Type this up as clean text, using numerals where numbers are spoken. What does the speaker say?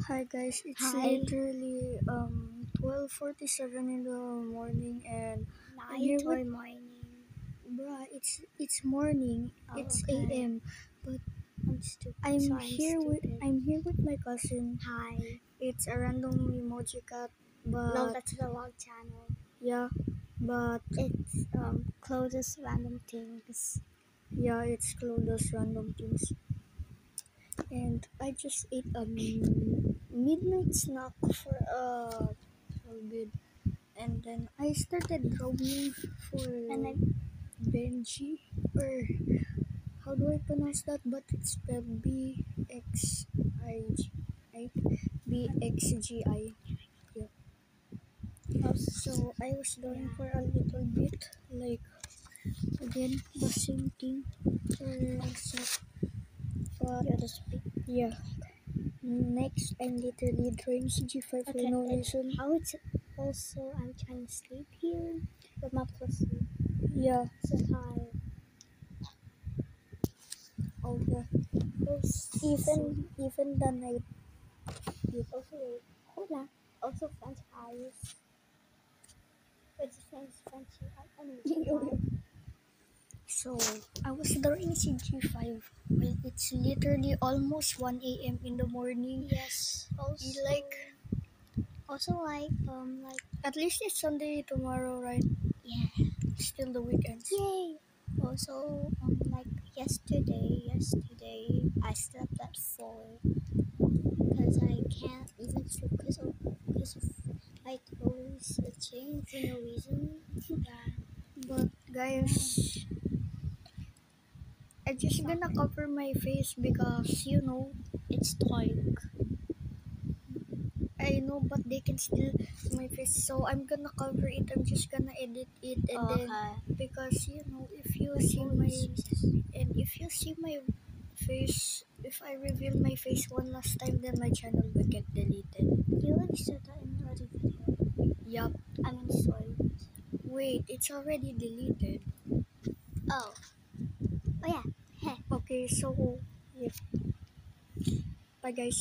Hi guys, it's Hi. literally 12:47 in the morning and I'm here Night with or morning? bruh, it's morning. Oh, It's okay. AM. But I'm stupid. I'm I'm here with stupid. I'm here with my cousin. Hi. It's a random emoji cat, No, but that's the wrong channel. yeah, but It's closest random things. yeah, it's Clodo's random things. And I just ate a midnight snack for a bit. And then I started drawing for And then Benji, or how do I pronounce that? But it's spelled BXGI. Yeah. So I was drawing yeah. for a little bit, like again the same thing for set. But You're the speak. yeah, next I'm literally drawing CG5 for Okay. no And reason. how it's also I'm trying to sleep here, but not for sleep. Yeah. So tired. Oh yeah. So Even the night. also wait. Hold on. Also French fries. It's French fries. Anyway, So I was drawing CG5 when it's literally almost 1 a.m. in the morning. yes. You like Like at least it's Sunday tomorrow, right? yeah. Still the weekends. Yay! Also, like yesterday I slept at 4 because I can't even sleep because of my toes itching for no reason. Yeah. But guys, I'm just gonna cover my face because It's dark. I know, but they can still see my face. So I'm gonna cover it. I'm just gonna edit it, and then Okay. because if you My see my toes. if you see my face, if I reveal my face one last time, then my channel will get deleted. You already said that in the other video. Yup. I mean, sorry. Wait, it's already deleted. Oh. Oh yeah. Heh. Okay, so yeah. Bye guys.